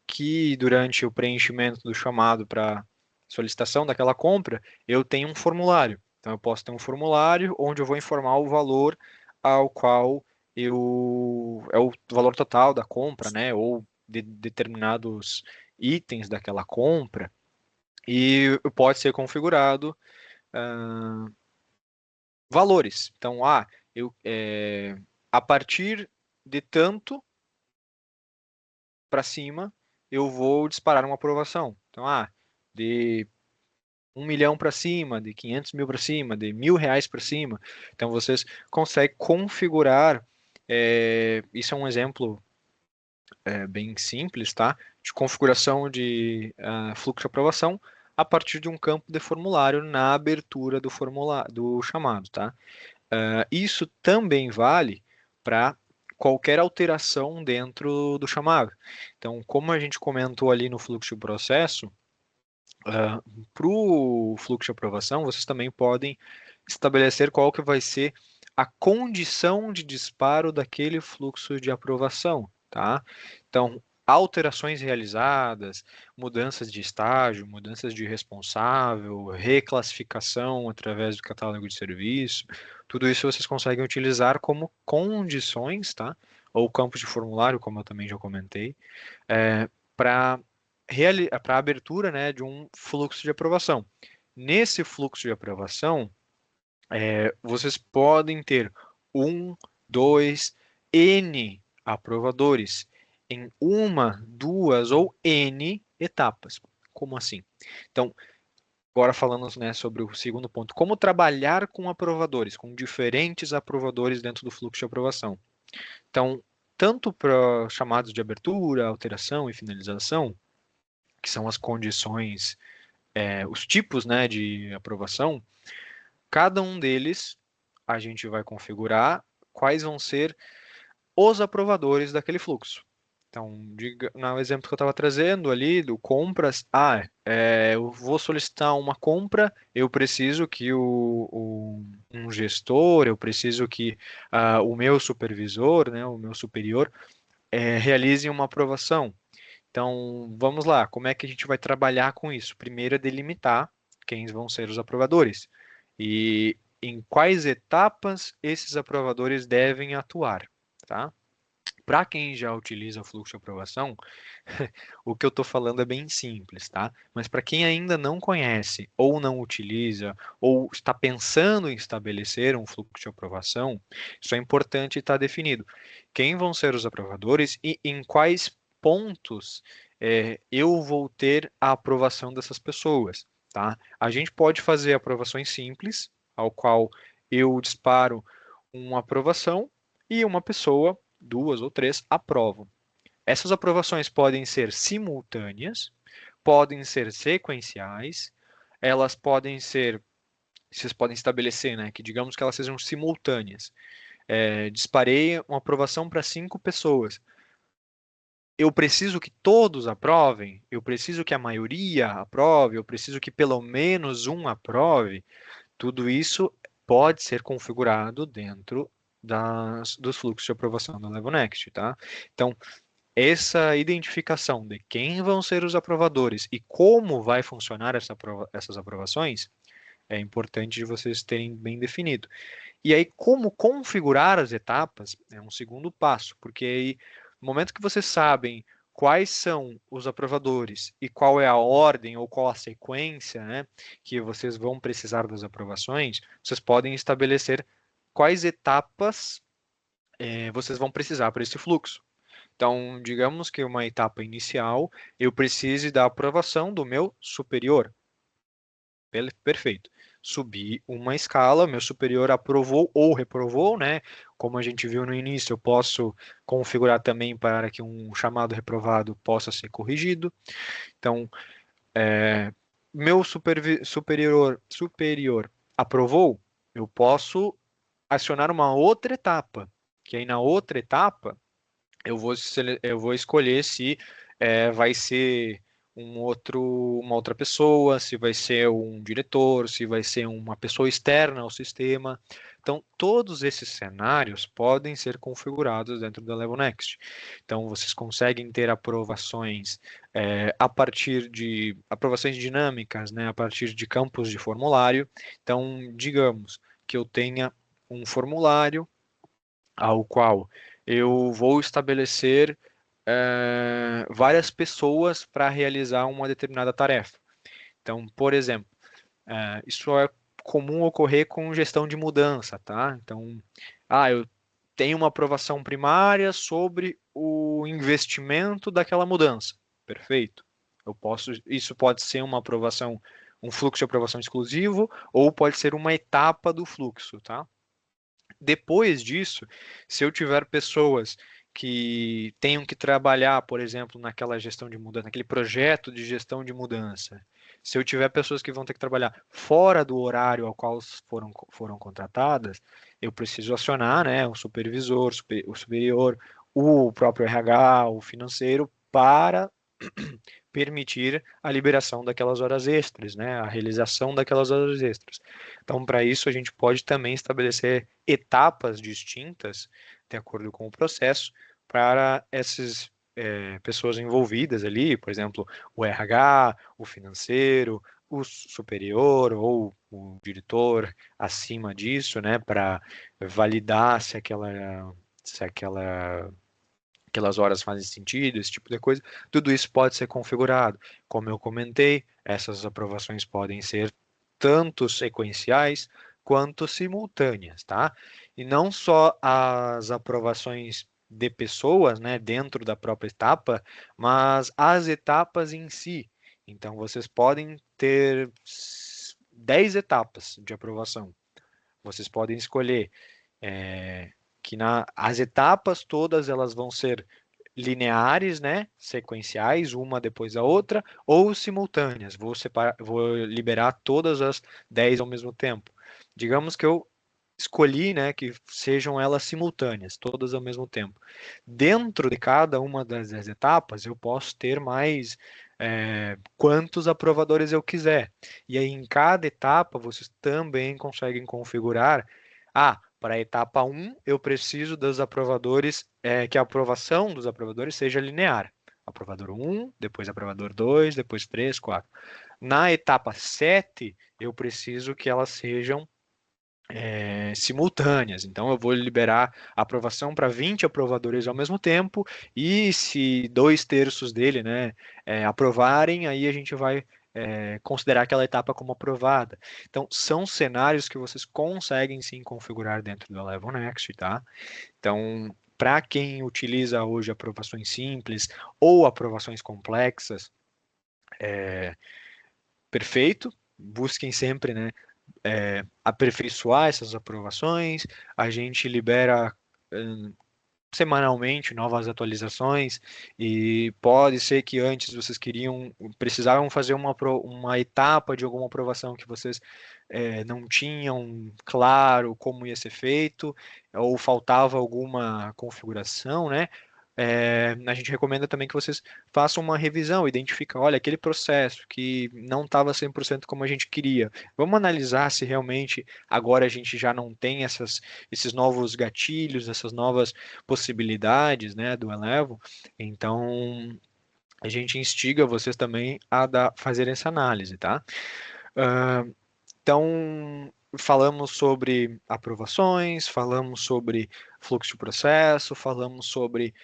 que durante o preenchimento do chamado para solicitação daquela compra, eu tenho um formulário. Então, eu posso ter um formulário onde eu vou informar o valor ao qual é o valor total da compra, né? Ou de determinados itens daquela compra. E pode ser configurado valores. Então, a partir de tanto para cima, eu vou disparar uma aprovação. Então, de 1 milhão para cima, de 500 mil para cima, de R$ 1.000 para cima. Então, vocês conseguem configurar, isso é um exemplo bem simples, tá? De configuração de fluxo de aprovação a partir de um campo de formulário na abertura do chamado, tá? Isso também vale para qualquer alteração dentro do chamado. Então, como a gente comentou ali no fluxo de processo, para o fluxo de aprovação, vocês também podem estabelecer qual que vai ser a condição de disparo daquele fluxo de aprovação, tá? Então, alterações realizadas, mudanças de estágio, mudanças de responsável, reclassificação através do catálogo de serviço, tudo isso vocês conseguem utilizar como condições, tá? Ou campos de formulário, como eu também já comentei, para a abertura, né, de um fluxo de aprovação. Nesse fluxo de aprovação, vocês podem ter 1, 2, N aprovadores em uma, duas ou N etapas. Como assim? Então, agora falando, né, sobre o segundo ponto, como trabalhar com aprovadores, com diferentes aprovadores dentro do fluxo de aprovação. Então, tanto para chamados de abertura, alteração e finalização, que são as condições, os tipos, né, de aprovação, cada um deles a gente vai configurar quais vão ser os aprovadores daquele fluxo. Então, no exemplo que eu estava trazendo ali do compras, eu vou solicitar uma compra, eu preciso que um gestor, eu preciso que o meu supervisor, né, o meu superior, realize uma aprovação. Então, vamos lá, como é que a gente vai trabalhar com isso? Primeiro é delimitar quem vão ser os aprovadores e em quais etapas esses aprovadores devem atuar, tá? Para quem já utiliza o fluxo de aprovação, o que eu estou falando é bem simples, tá? Mas para quem ainda não conhece, ou não utiliza, ou está pensando em estabelecer um fluxo de aprovação, isso é importante estar definido. Quem vão ser os aprovadores e em quais pontos eu vou ter a aprovação dessas pessoas, tá? A gente pode fazer aprovações simples, ao qual eu disparo uma aprovação e uma pessoa, duas ou três, aprovam. Essas aprovações podem ser simultâneas, podem ser sequenciais, elas podem ser, vocês podem estabelecer, né, que digamos que elas sejam simultâneas. Disparei uma aprovação para 5 pessoas. Eu preciso que todos aprovem, eu preciso que a maioria aprove, eu preciso que pelo menos um aprove. Tudo isso pode ser configurado dentro dos fluxos de aprovação da LevelNext, tá? Então, essa identificação de quem vão ser os aprovadores e como vai funcionar essas aprovações é importante de vocês terem bem definido. E aí, como configurar as etapas é um segundo passo, porque aí, no momento que vocês sabem quais são os aprovadores e qual é a ordem ou qual a sequência, né, que vocês vão precisar das aprovações, vocês podem estabelecer quais etapas vocês vão precisar para esse fluxo. Então, digamos que uma etapa inicial, eu precise da aprovação do meu superior. Perfeito. Subi uma escala, meu superior aprovou ou reprovou, né? Como a gente viu no início, eu posso configurar também para que um chamado reprovado possa ser corrigido. Então, meu superior aprovou, eu posso acionar uma outra etapa, que aí na outra etapa eu vou escolher se vai ser uma outra pessoa, se vai ser um diretor, se vai ser uma pessoa externa ao sistema. Então, todos esses cenários podem ser configurados dentro da LevelNext. Então, vocês conseguem ter aprovações a partir de aprovações dinâmicas, né, a partir de campos de formulário. Então, digamos que eu tenha um formulário ao qual eu vou estabelecer várias pessoas para realizar uma determinada tarefa. Então, por exemplo, isso é comum ocorrer com gestão de mudança, tá? Então, eu tenho uma aprovação primária sobre o investimento daquela mudança. Perfeito. Isso pode ser uma aprovação, um fluxo de aprovação exclusivo, ou pode ser uma etapa do fluxo, tá? Depois disso, se eu tiver pessoas que tenham que trabalhar, por exemplo, naquela gestão de mudança, naquele projeto de gestão de mudança, Se eu tiver pessoas que vão ter que trabalhar fora do horário ao qual foram contratadas, eu preciso acionar, né, o supervisor, o superior, o próprio RH, o financeiro, para permitir a liberação daquelas horas extras, né, a realização daquelas horas extras. Então, para isso, a gente pode também estabelecer etapas distintas, de acordo com o processo, para essas pessoas envolvidas ali, por exemplo, o RH, o financeiro, o superior ou o diretor acima disso, né, para validar se aquelas horas fazem sentido, esse tipo de coisa, tudo isso pode ser configurado. Como eu comentei, essas aprovações podem ser tanto sequenciais quanto simultâneas, tá? E não só as aprovações de pessoas, né, dentro da própria etapa, mas as etapas em si. Então, vocês podem ter 10 etapas de aprovação. Vocês podem escolher que as etapas todas elas vão ser lineares, né, sequenciais, uma depois da outra, ou simultâneas. Vou liberar todas as 10 ao mesmo tempo. Digamos que eu escolhi, né, que sejam elas simultâneas, todas ao mesmo tempo. Dentro de cada uma das 10 etapas, eu posso ter mais quantos aprovadores eu quiser. E aí, em cada etapa, vocês também conseguem configurar. Para a etapa 1, eu preciso dos aprovadores, que a aprovação dos aprovadores seja linear. Aprovador 1, depois aprovador 2, depois 3, 4. Na etapa 7, eu preciso que elas sejam simultâneas. Então, eu vou liberar a aprovação para 20 aprovadores ao mesmo tempo, e se 2/3 dele, né, aprovarem, aí a gente vai considerar aquela etapa como aprovada. Então, são cenários que vocês conseguem sim configurar dentro do Eleven Next, tá? Então, para quem utiliza hoje aprovações simples ou aprovações complexas, perfeito. Busquem sempre, né, aperfeiçoar essas aprovações. A gente libera semanalmente novas atualizações, e pode ser que antes vocês precisavam fazer uma etapa de alguma aprovação que vocês não tinham claro como ia ser feito, ou faltava alguma configuração, né? A gente recomenda também que vocês façam uma revisão, identifica, olha, aquele processo que não estava 100% como a gente queria. Vamos analisar se realmente agora a gente já não tem esses novos gatilhos, essas novas possibilidades, né, do Elevo. Então, a gente instiga vocês também a fazer essa análise, tá? Então, falamos sobre aprovações, falamos sobre fluxo de processo, falamos sobre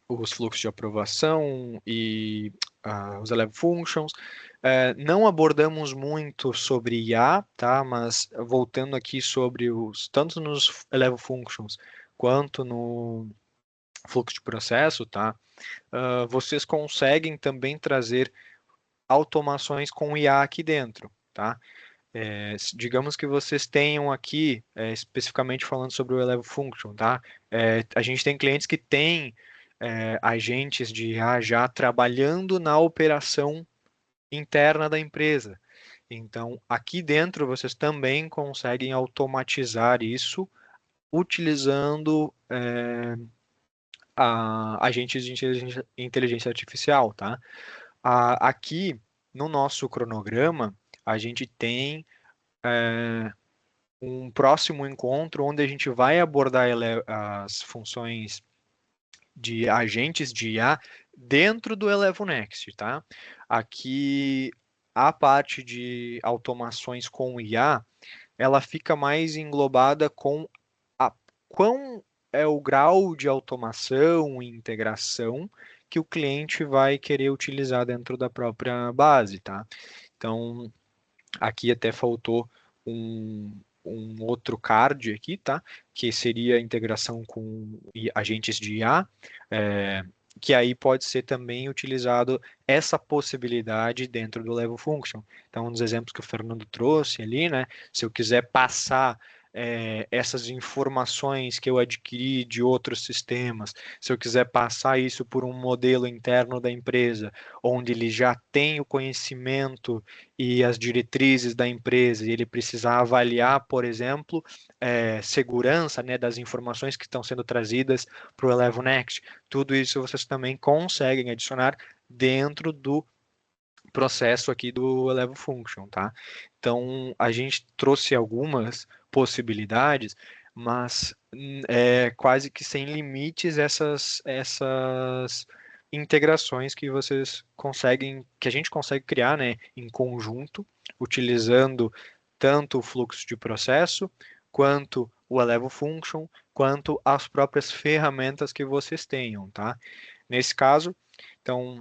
os fluxos de aprovação e os Eleve Functions. Não abordamos muito sobre IA, tá? Mas voltando aqui sobre tanto nos Eleve Functions quanto no fluxo de processo, tá? Vocês conseguem também trazer automações com IA aqui dentro, tá? Digamos que vocês tenham aqui, especificamente falando sobre o Eleve Function, tá? A gente tem clientes que têm agentes de IA já trabalhando na operação interna da empresa. Então, aqui dentro vocês também conseguem automatizar isso utilizando agentes de inteligência artificial, tá? Aqui no nosso cronograma, a gente tem um próximo encontro onde a gente vai abordar as funções de agentes de IA dentro do Eleven Next, tá? Aqui a parte de automações com IA, ela fica mais englobada com quão é o grau de automação e integração que o cliente vai querer utilizar dentro da própria base, tá? Então, aqui até faltou um outro card aqui, tá? Que seria a integração com agentes de IA, que aí pode ser também utilizado essa possibilidade dentro do Level Function. Então, um dos exemplos que o Fernando trouxe ali, né? Se eu quiser passar essas informações que eu adquiri de outros sistemas, se eu quiser passar isso por um modelo interno da empresa, onde ele já tem o conhecimento e as diretrizes da empresa, e ele precisar avaliar, por exemplo, segurança, né, das informações que estão sendo trazidas para o Elevo Next, tudo isso vocês também conseguem adicionar dentro do processo aqui do Elevo Function, tá? Então, a gente trouxe algumas possibilidades, mas é quase que sem limites essas integrações que vocês conseguem, que a gente consegue criar, né, em conjunto, utilizando tanto o fluxo de processo, quanto o Elevo Function, quanto as próprias ferramentas que vocês tenham, tá? Nesse caso, então,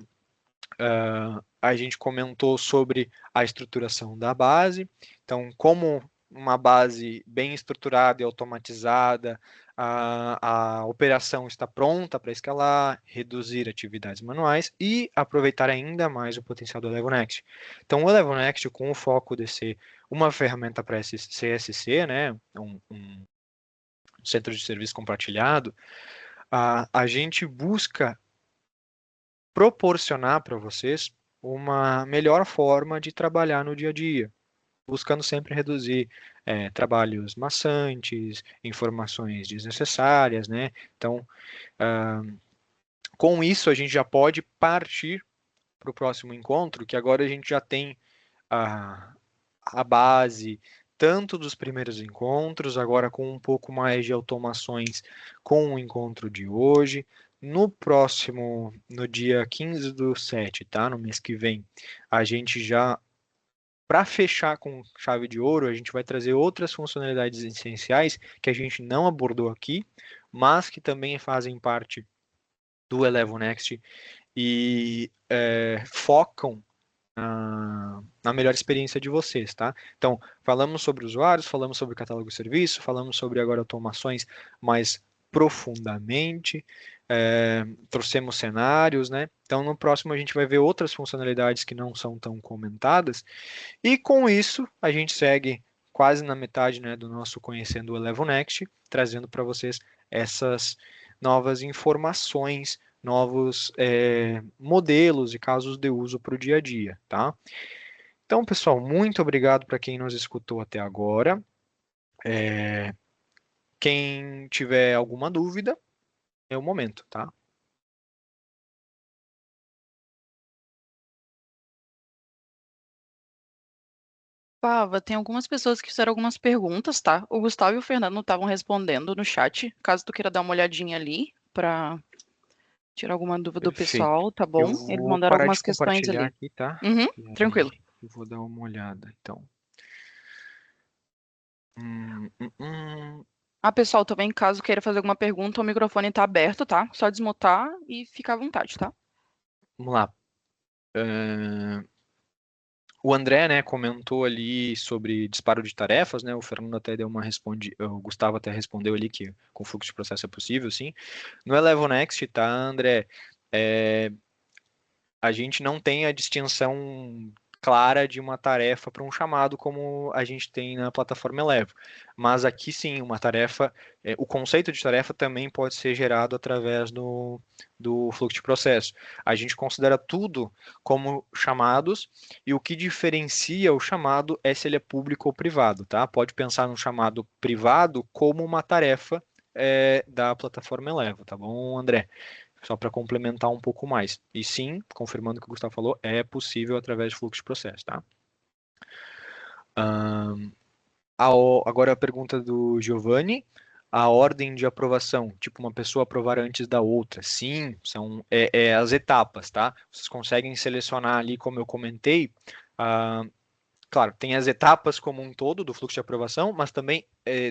a gente comentou sobre a estruturação da base. Então, como uma base bem estruturada e automatizada, a operação está pronta para escalar, reduzir atividades manuais e aproveitar ainda mais o potencial do Elevo Next. Então, o Elevo Next, com o foco de ser uma ferramenta para CSC, né, um centro de serviço compartilhado, a gente busca proporcionar para vocês uma melhor forma de trabalhar no dia a dia, buscando sempre reduzir trabalhos maçantes, informações desnecessárias, né? Então, com isso a gente já pode partir para o próximo encontro, que agora a gente já tem a base tanto dos primeiros encontros, agora com um pouco mais de automações com o encontro de hoje. No próximo, no dia 15/7, tá? No mês que vem, a gente já, para fechar com chave de ouro, a gente vai trazer outras funcionalidades essenciais que a gente não abordou aqui, mas que também fazem parte do Elevo Next e focam na melhor experiência de vocês, tá? Então, falamos sobre usuários, falamos sobre catálogo de serviço, falamos sobre agora automações mais profundamente, trouxemos cenários, né? Então, no próximo a gente vai ver outras funcionalidades que não são tão comentadas, e com isso a gente segue quase na metade, né, do nosso Conhecendo o Elevo Next, trazendo para vocês essas novas informações, novos modelos e casos de uso para o dia a dia, tá? Então, pessoal, muito obrigado para quem nos escutou até agora. Quem tiver alguma dúvida, é o momento, tá? Pava, tem algumas pessoas que fizeram algumas perguntas, tá? O Gustavo e o Fernando estavam respondendo no chat. Caso tu queira dar uma olhadinha ali pra tirar alguma dúvida do Perfeito. pessoal, tá Eu bom? Eles vou mandaram parar de algumas questões compartilhar ali. aqui, tá? Uhum, E tranquilo. aí eu vou dar uma olhada, então. Hum, hum, hum. Ah, pessoal, também, caso queira fazer alguma pergunta, o microfone tá aberto, tá? Só desmutar e ficar à vontade, tá? Vamos lá. O André, né, comentou ali sobre disparo de tarefas, né? O Fernando até deu uma o Gustavo até respondeu ali que com fluxo de processo é possível, sim. No Elevo Next, tá, André? A gente não tem a distinção clara de uma tarefa para um chamado como a gente tem na plataforma Elevo. Mas aqui sim, uma tarefa, o conceito de tarefa também pode ser gerado através do fluxo de processo. A gente considera tudo como chamados e o que diferencia o chamado é se ele é público ou privado, tá? Pode pensar no chamado privado como uma tarefa da plataforma Elevo, tá bom, André? Só para complementar um pouco mais. E sim, confirmando o que o Gustavo falou, é possível através de fluxo de processo, tá? Agora a pergunta do Giovanni. A ordem de aprovação, tipo uma pessoa aprovar antes da outra. Sim, são as etapas, tá? Vocês conseguem selecionar ali, como eu comentei, claro, tem as etapas como um todo do fluxo de aprovação, mas também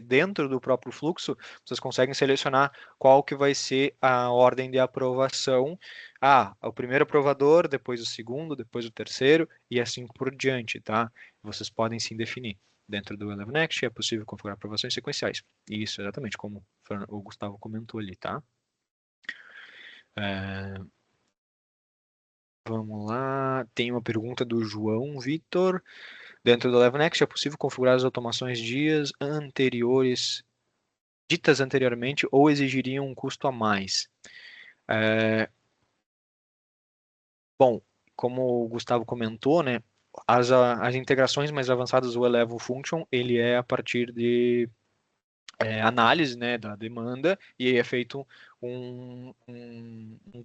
dentro do próprio fluxo, vocês conseguem selecionar qual que vai ser a ordem de aprovação. O primeiro aprovador, depois o segundo, depois o terceiro e assim por diante, tá? Vocês podem sim definir. Dentro do Elevo Next é possível configurar aprovações sequenciais. Isso, exatamente, como o Gustavo comentou ali, tá? Vamos lá, tem uma pergunta do João Vitor. Dentro do ElevoNext é possível configurar as automações ditas anteriormente ou exigiriam um custo a mais. Bom, como o Gustavo comentou, né, as integrações mais avançadas do Elevo Function, ele é a partir de análise, né, da demanda e aí é feito um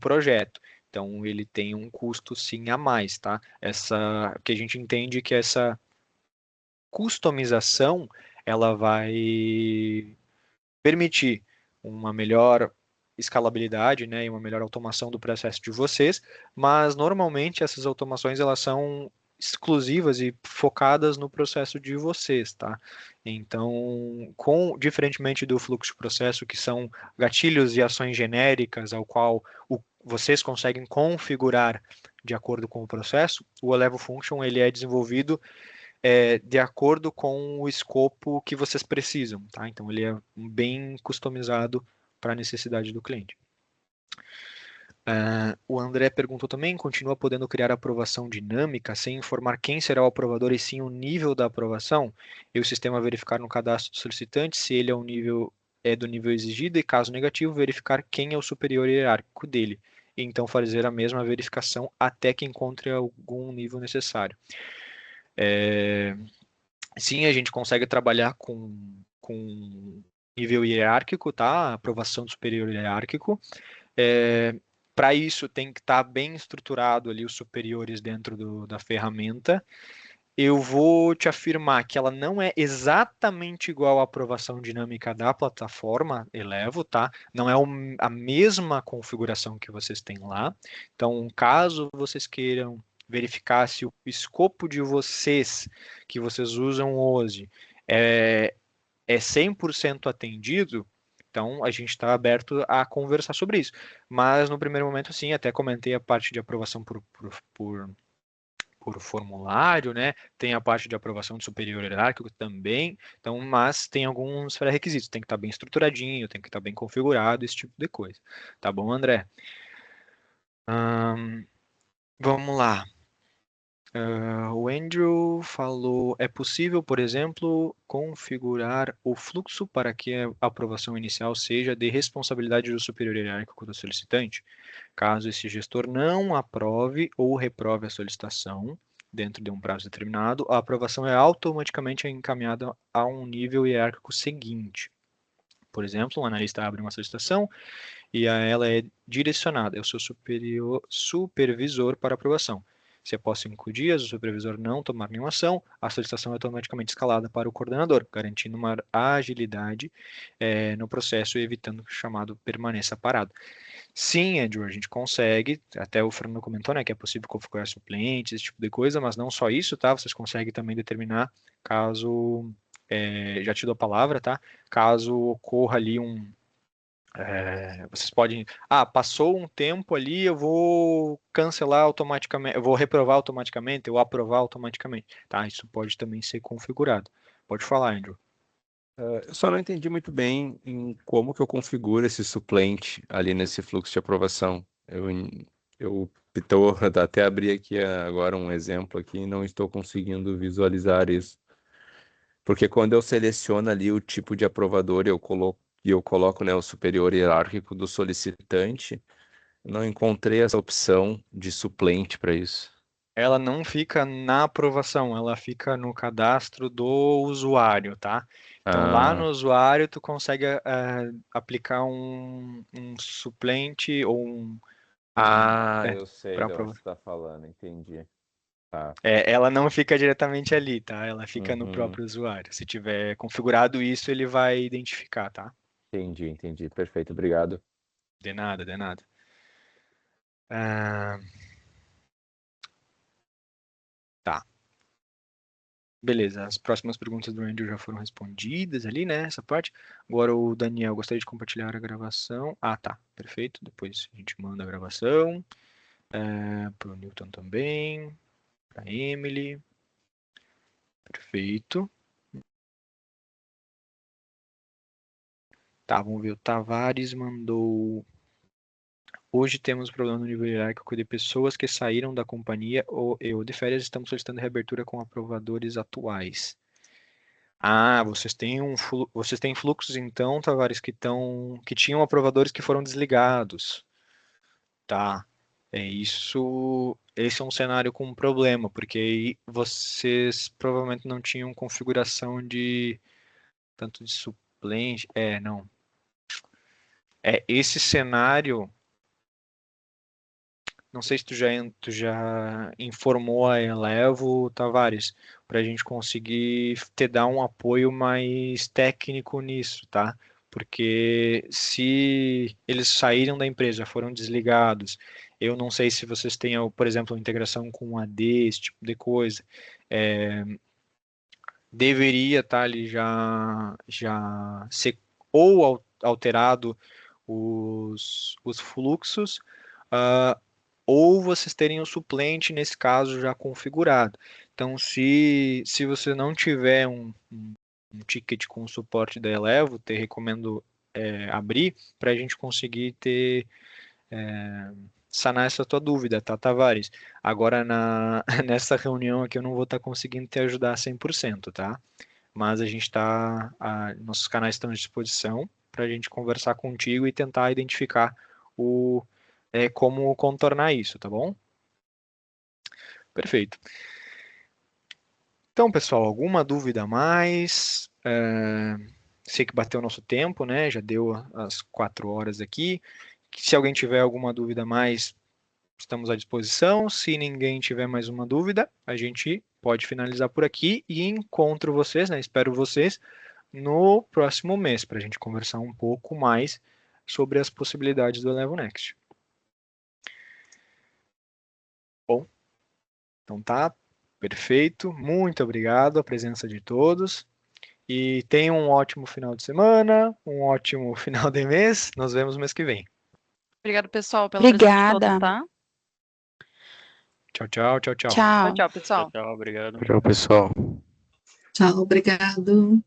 projeto. Então, ele tem um custo, sim, a mais, tá? Que a gente entende que essa customização, ela vai permitir uma melhor escalabilidade, né, e uma melhor automação do processo de vocês, mas normalmente essas automações elas são exclusivas e focadas no processo de vocês, tá? Então, diferentemente do fluxo de processo, que são gatilhos e ações genéricas ao qual vocês conseguem configurar de acordo com o processo, o Elevo Function ele é desenvolvido de acordo com o escopo que vocês precisam, tá? Então ele é bem customizado para a necessidade do cliente. O André perguntou também, continua podendo criar aprovação dinâmica sem informar quem será o aprovador e sim o nível da aprovação, e o sistema verificar no cadastro do solicitante se ele é do nível exigido e, caso negativo, verificar quem é o superior hierárquico dele, e então fazer a mesma verificação até que encontre algum nível necessário. Sim, a gente consegue trabalhar com nível hierárquico, tá? Aprovação do superior hierárquico. Para isso, tem que estar bem estruturado ali os superiores dentro da ferramenta. Eu vou te afirmar que ela não é exatamente igual à aprovação dinâmica da plataforma Elevo, tá? Não é a mesma configuração que vocês têm lá. Então, caso vocês queiram verificar se o escopo de vocês, que vocês usam hoje, é 100% atendido, então a gente está aberto a conversar sobre isso. Mas no primeiro momento, sim, até comentei a parte de aprovação por formulário, né? Tem a parte de aprovação de superior hierárquico também, então, mas tem alguns pré-requisitos, tem que estar bem estruturadinho, tem que estar bem configurado, esse tipo de coisa. Tá bom, André? Vamos lá. O Andrew falou, é possível, por exemplo, configurar o fluxo para que a aprovação inicial seja de responsabilidade do superior hierárquico do solicitante? Caso esse gestor não aprove ou reprove a solicitação dentro de um prazo determinado, a aprovação é automaticamente encaminhada a um nível hierárquico seguinte. Por exemplo, um analista abre uma solicitação e ela é direcionada ao seu supervisor para aprovação. Se após 5 dias o supervisor não tomar nenhuma ação, a solicitação é automaticamente escalada para o coordenador, garantindo uma agilidade no processo e evitando que o chamado permaneça parado. Sim, Andrew, a gente consegue, até o Fernando comentou, né, que é possível configurar suplentes, esse tipo de coisa, mas não só isso, tá? Vocês conseguem também determinar caso, já te dou a palavra, tá? Caso ocorra ali vocês podem, passou um tempo ali, eu vou cancelar automaticamente, eu vou reprovar automaticamente, ou aprovar automaticamente, tá? Isso pode também ser configurado. Pode falar, Andrew. Eu só não entendi muito bem em como que eu configuro esse suplente ali nesse fluxo de aprovação. Eu estou até abri aqui agora um exemplo aqui e não estou conseguindo visualizar isso. Porque quando eu seleciono ali o tipo de aprovador e eu coloco, né, o superior hierárquico do solicitante, eu não encontrei essa opção de suplente para isso. Ela não fica na aprovação, ela fica no cadastro do usuário, tá? Então, lá no usuário, tu consegue aplicar um suplente ou Eu sei para de onde aprovar. você está falando, entendi. Tá. Ela não fica diretamente ali, tá? Ela fica no Uhum. próprio usuário. Se tiver configurado isso, ele vai identificar, tá? Entendi. Perfeito, obrigado. De nada, de nada. Ah, tá. Beleza, as próximas perguntas do Andrew já foram respondidas ali, né? Essa parte. Agora o Daniel gostaria de compartilhar a gravação. Tá, perfeito. Depois a gente manda a gravação. Para o Newton também. Para a Emily. Perfeito. Tá, vamos ver. O Tavares mandou Hoje temos problema no nível hierárquico de pessoas que saíram da companhia ou de férias, estamos solicitando reabertura com aprovadores atuais. Ah, vocês têm fluxos então, Tavares, que tinham aprovadores que foram desligados. Tá. Esse é um cenário com um problema, porque aí vocês provavelmente não tinham configuração de tanto de suplente. Não. Esse cenário. Não sei se tu já informou a Elevo, Tavares, para a gente conseguir te dar um apoio mais técnico nisso, tá? Porque se eles saíram da empresa, foram desligados, eu não sei se vocês têm, por exemplo, integração com AD, esse tipo de coisa. Deveria estar ali já ser ou alterado os fluxos, ou vocês terem o suplente, nesse caso, já configurado. Então, se você não tiver um ticket com o suporte da Elevo, te recomendo abrir para a gente conseguir sanar essa tua dúvida, tá, Tavares? Agora, nessa reunião aqui, eu não vou estar conseguindo te ajudar 100%, tá? Mas nossos canais estão à disposição para a gente conversar contigo e tentar identificar como contornar isso, tá bom? Perfeito. Então, pessoal, alguma dúvida a mais? Sei que bateu o nosso tempo, né? Já deu as 4 horas aqui. Se alguém tiver alguma dúvida a mais, estamos à disposição. Se ninguém tiver mais uma dúvida, a gente pode finalizar por aqui e encontro vocês, né? Espero vocês no próximo mês para a gente conversar um pouco mais sobre as possibilidades do Elevo Next. Bom, então tá, perfeito. Muito obrigado a presença de todos. E tenham um ótimo final de semana, um ótimo final de mês. Nos vemos mês que vem. Obrigada, pessoal, pela presença de todos, Obrigada. tá? Tchau, tchau, tchau, tchau. Tchau. Tchau, pessoal. Tchau, obrigado. Tchau, pessoal. Tchau, obrigado.